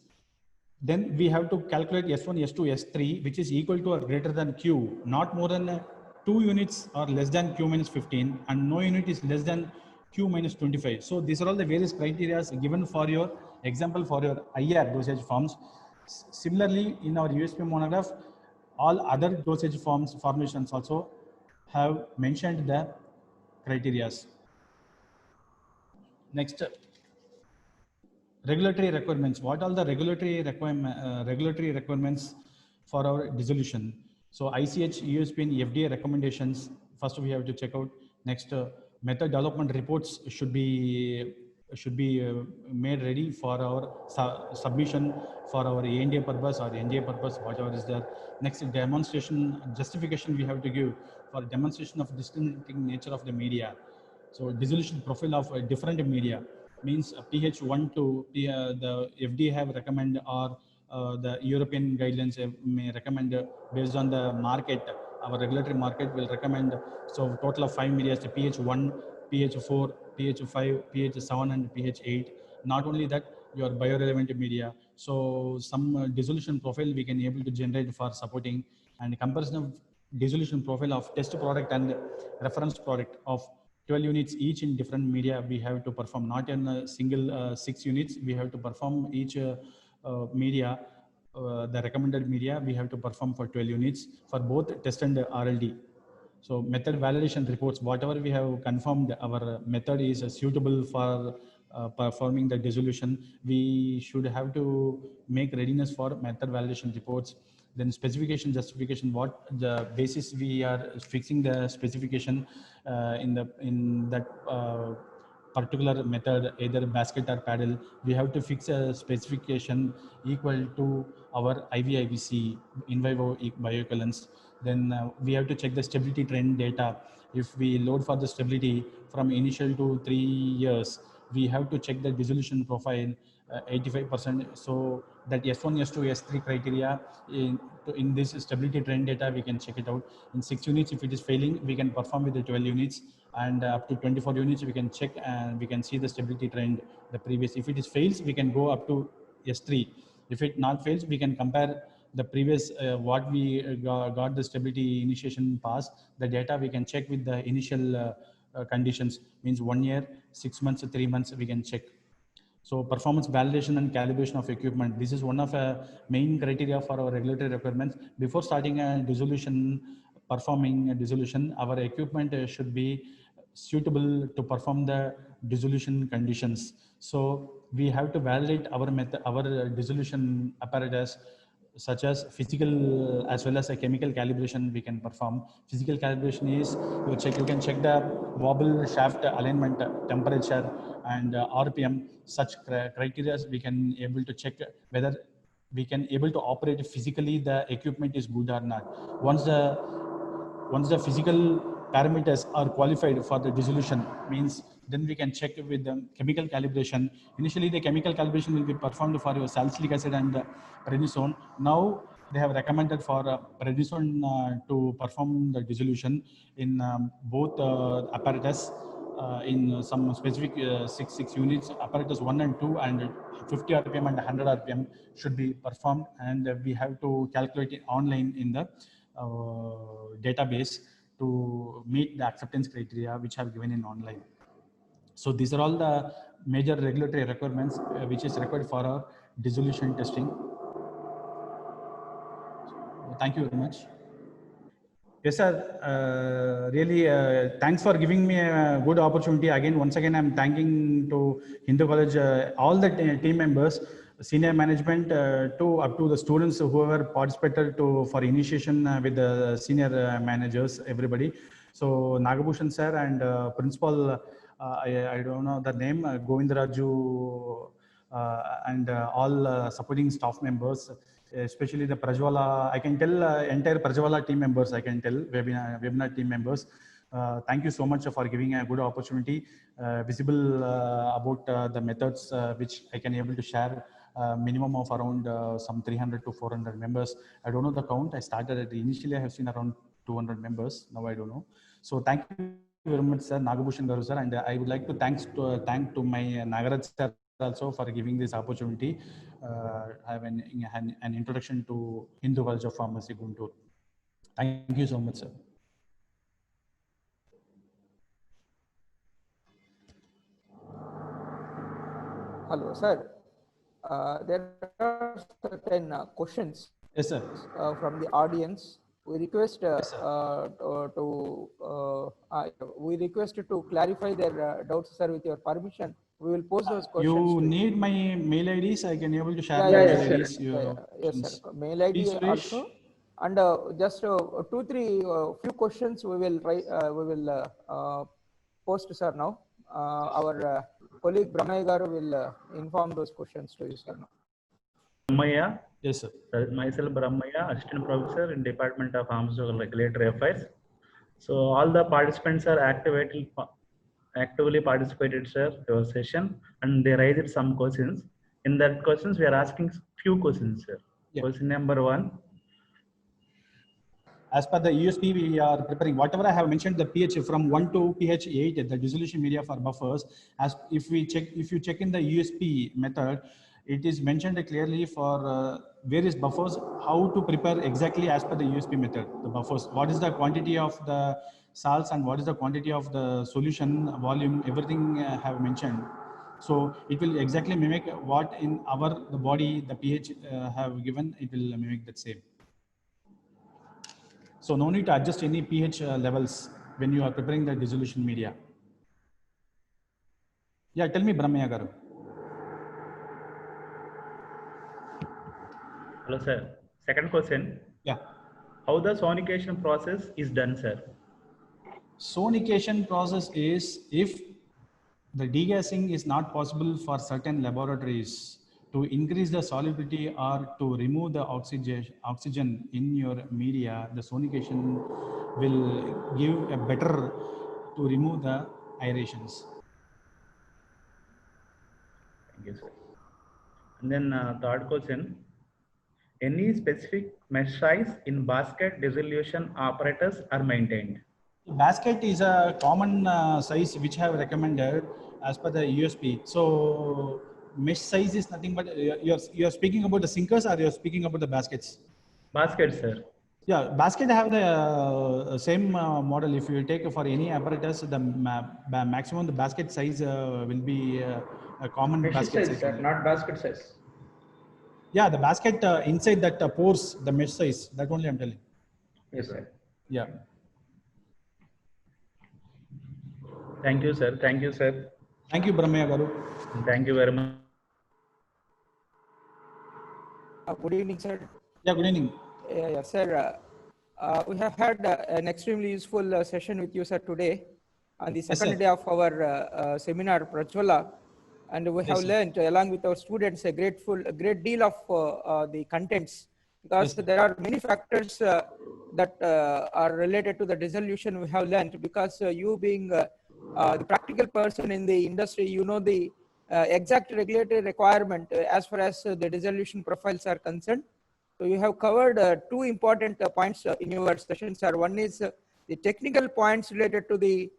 Then we have to calculate S1, S2, S3, which is equal to or greater than Q, not more than 2 units or less than Q minus 15, and no unit is less than Q minus 25. So these are all the various criteria given for your example for your IR dosage forms. Similarly, in our USP monograph, all other dosage formations also have mentioned the criteria. Next, regulatory requirements. What are the regulatory requirements for our dissolution? So ICH, USP and FDA recommendations, first we have to check out. Next, method development reports should be made ready for our submission for our ANDA purpose or NDA purpose, whatever is there. Next, demonstration justification we have to give for demonstration of distincting nature of the media. So dissolution profile of a different media means pH1 to the FDA have recommend, or the European guidelines may recommend based on the market. Our regulatory market will recommend. So total of 5 media: pH1, pH4, pH5, pH7, and pH8. Not only that, your biorelevant media. So some dissolution profile we can able to generate for supporting, and comparison of dissolution profile of test product and reference product of 12 units each in different media we have to perform, not in a single 6 units. We have to perform each media, the recommended media we have to perform for 12 units for both test and RLD. So method validation reports, whatever we have confirmed our method is suitable for performing the dissolution, we should have to make readiness for method validation reports. Then specification justification, what the basis we are fixing the specification in that particular method, either basket or paddle, we have to fix a specification equal to our IVIVC, in vivo bioequivalence. Then we have to check the stability trend data. If we load for the stability from initial to 3 years, we have to check the dissolution profile 85%. So that S1, S2, S3 criteria in this stability trend data, we can check it out. In 6 units, if it is failing, we can perform with the 12 units, and up to 24 units, we can check and we can see the stability trend, the previous. If it is fails, we can go up to S3. If it not fails, we can compare the previous what we got the stability initiation pass, the data we can check with the initial conditions, means 1 year, 6 months, 3 months, we can check. So performance validation and calibration of equipment. This is one of the main criteria for our regulatory requirements. Before starting a dissolution, performing a dissolution, our equipment should be suitable to perform the dissolution conditions. So we have to validate our method, our dissolution apparatus, such as physical as well as a chemical calibration we can perform. Physical calibration is you can check the wobble, shaft alignment, temperature, and RPM. Such criteria we can able to check whether we can able to operate physically the equipment is good or not. Once the physical parameters are qualified for the dissolution, means then we can check with the chemical calibration. Initially, the chemical calibration will be performed for your salicylic acid and prednisone. Now they have recommended for prednisone to perform the dissolution in both apparatus. In some specific 6 units, apparatus 1 and 2, and 50 RPM and 100 RPM should be performed, and we have to calculate it online in the database to meet the acceptance criteria which have given in online. So these are all the major regulatory requirements which is required for our dissolution testing. Thank you very much. Yes, sir. Really, thanks for giving me a good opportunity. Again, once again, I'm thanking to Hindu College, all the team members, senior management, to up to the students whoever participated for initiation with the senior managers, everybody. So Nagabhushan sir and principal, I don't know the name, Govindaraju, and all supporting staff members, especially the Prajwala. I can tell entire Prajwala team members, I can tell webinar team members. Thank you so much for giving a good opportunity, visible about the methods which I can able to share. Minimum of around some 300 to 400 members. I don't know the count. I started at initially I have seen around 200 members. Now I don't know. So thank you very much, sir, Nagabhushan Garu sir, and I would like to thank to my Nagaraj sir also for giving this opportunity. Have an introduction to Hindu College of Pharmacy, Guntur. Thank you so much, sir. Hello, sir. There are certain questions. Yes, sir. From the audience. We request Yes, we request to clarify their doubts, sir. With your permission, we will post those questions. You need my mail IDs? I can able to share mail IDs. Yes, sir. Mail ID P. Suresh, also. And just two, three few questions we will post, sir, now. Our colleague Brahmaya Garu will inform those questions to you, sir, now. Brahmaya, Yes, sir. myself Brahmaya, Assistant Professor in Department of Pharmaceutical Regulatory Affairs. So all the participants are actively participated, sir, your session, and they raised some questions. In that questions, we are asking few questions, sir. Yeah. Question number 1. As per the USP, we are preparing whatever I have mentioned, the pH from 1 to pH 8, the dissolution media for buffers. As if you check in the USP method, it is mentioned clearly for various buffers how to prepare exactly as per the USP method. The buffers, what is the quantity of the salts and what is the quantity of the solution volume, everything have mentioned. So it will exactly mimic what in the body the pH have given. It will mimic that same. So no need to adjust any pH levels when you are preparing the dissolution media. Yeah, tell me, Brahmaya Garu. Hello, sir. Second question. Yeah. How the sonication process is done, sir? Sonication process is if the degassing is not possible for certain laboratories to increase the solubility or to remove the oxygen in your media, the sonication will give a better to remove the aerations. Thank you, sir. And then third question. Any specific mesh size in basket dissolution apparatus are maintained? Basket is a common size which I have recommended as per the USP. So mesh size is nothing but you're speaking about the sinkers or you're speaking about the baskets? Basket, sir. Yeah, basket have the same model. If you take for any apparatus, the maximum the basket size will be a common Mesh basket size, size. sir, not basket size. Yeah, the basket inside that pores, the mesh size. That only I'm telling. Yes, sir. Yeah. Thank you, sir. Thank you, sir. Thank you, Brahmaya Garu. Thank you very much. Good evening, sir. Yeah, good evening. Yes, sir. We have had an extremely useful session with you, sir, today on the second sir. day of our seminar, Prajwala. And we have sir. learned, along with our students, a great deal of the contents, because there are many factors that are related to the dissolution we have learned, because you being the practical person in the industry, you know the exact regulatory requirement as far as the dissolution profiles are concerned. So you have covered two important points in your session, sir. One is the technical points related to the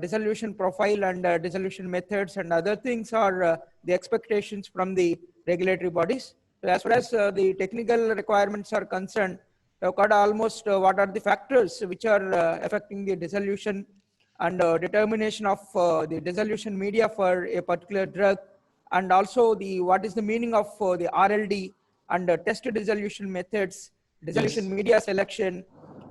dissolution profile and dissolution methods, and other things are the expectations from the regulatory bodies. So as far as the technical requirements are concerned, you have got almost what are the factors which are affecting the dissolution and determination of the dissolution media for a particular drug, and also the what is the meaning of the RLD and test dissolution methods, dissolution media selection,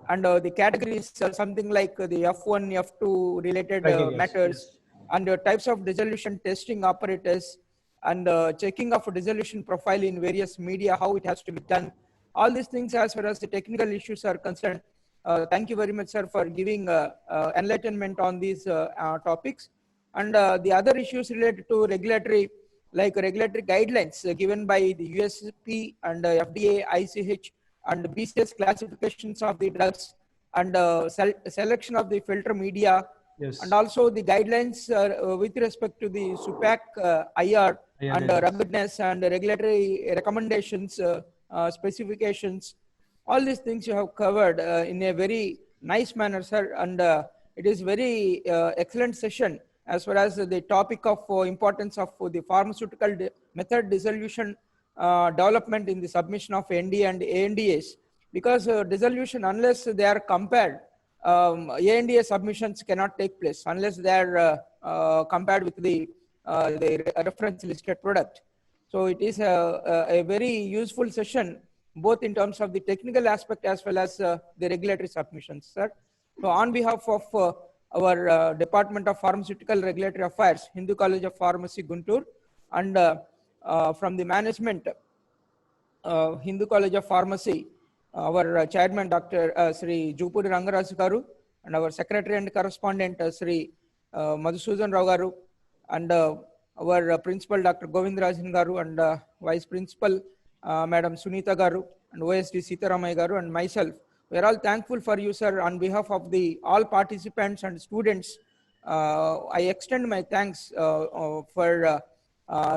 and the categories something like the F1, F2 related matters, and types of dissolution testing apparatus, and checking of dissolution profile in various media, how it has to be done. All these things as far as the technical issues are concerned. Thank you very much, sir, for giving enlightenment on these topics. And the other issues related to regulatory, like regulatory guidelines given by the USP and FDA, ICH, and BCS classifications of the drugs, and selection of the filter media, and also the guidelines with respect to the SUPAC IR and ruggedness and regulatory recommendations, specifications. All these things you have covered in a very nice manner, sir, and it is very excellent session as far as the topic of importance of the pharmaceutical method dissolution development in the submission of NDA and ANDAs, because dissolution, unless they are compared, ANDA submissions cannot take place unless they are compared with the reference listed product. So it is a very useful session, both in terms of the technical aspect as well as the regulatory submissions, sir. So on behalf of our Department of Pharmaceutical Regulatory Affairs, Hindu College of Pharmacy, Guntur, and from the management, Hindu College of Pharmacy, our chairman, Dr. Sri Jupuri Rangaraju Garu, and our secretary and correspondent, Sri Madhusudan Rao Garu, and our principal, Dr. Govindarajan Garu, and vice principal, Madam Sunita Garu, and OSD Sitaramaya Garu, and myself. We are all thankful for you, sir. On behalf of all participants and students, I extend my thanks for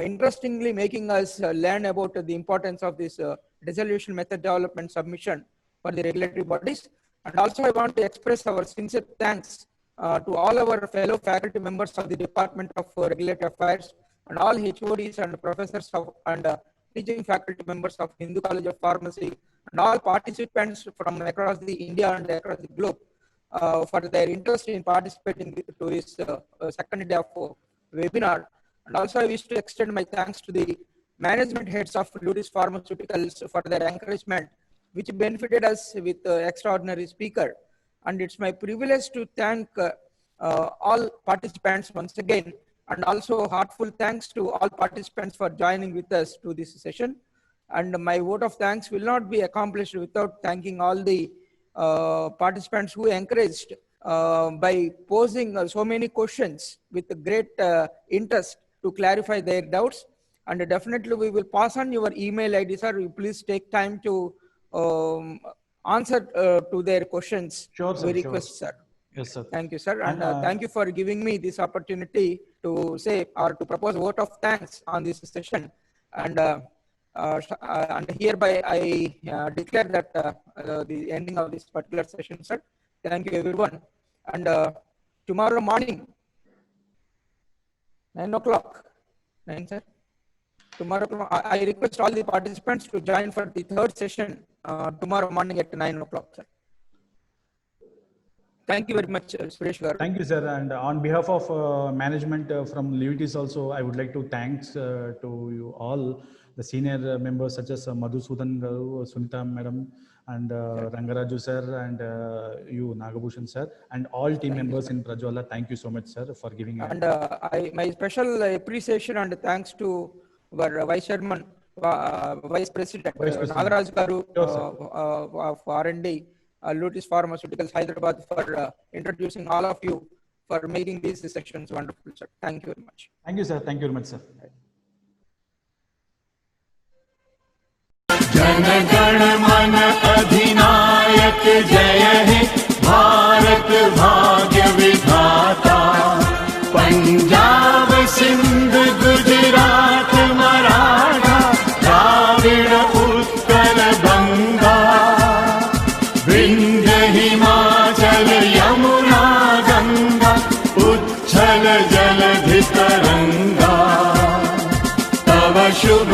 interestingly making us learn about the importance of this dissolution method development submission for the regulatory bodies. And also I want to express our sincere thanks to all our fellow faculty members of the Department of Regulatory Affairs and all HODs and professors and teaching faculty members of Hindu College of Pharmacy and all participants from across the India and across the globe for their interest in participating to this second day of webinar. And also I wish to extend my thanks to the management heads of Lutis Pharmaceuticals for their encouragement, which benefited us with extraordinary speaker. And it's my privilege to thank all participants once again, and also heartfelt thanks to all participants for joining with us to this session. And my vote of thanks will not be accomplished without thanking all the participants who encouraged by posing so many questions with great interest to clarify their doubts. And definitely we will pass on your email ID, sir. You please take time to answer to their questions. Sure, sir. We request, sir. Yes, sir. Thank you, sir. And thank you for giving me this opportunity to say or to propose vote of thanks on this session. And hereby I declare that the ending of this particular session, sir. Thank you, everyone. And tomorrow morning, 9 o'clock, 9, sir. Tomorrow, I request all the participants to join for the third session tomorrow morning at 9 o'clock, sir. Thank you very much, Suresh Garu. Thank you, sir. And on behalf of management from Lutis also, I would like to thanks to you all, the senior members such as Madhusudan Garu, Sunita Madam, and Rangaraju sir, and you, Nagabhushan sir, and all team members in Prajwala. Thank you so much, sir, for giving. And my special appreciation and thanks to our Vice Chairman, Vice President, Nagaraj Garu of R&D, Lutis Pharmaceuticals, Hyderabad, for introducing all of you, for making these sessions wonderful, sir. Thank you very much. Thank you, sir. Thank you very much, sir. Jana Gana मन अधिनायक जय हे भारत भाग्य विधाता पंजाब सिंध गुजरात मराठा द्राविड़ उत्कल गंगा विंध्य हिमाचल यमुना गंगा उच्छल जलधि तरंगा तव शुभ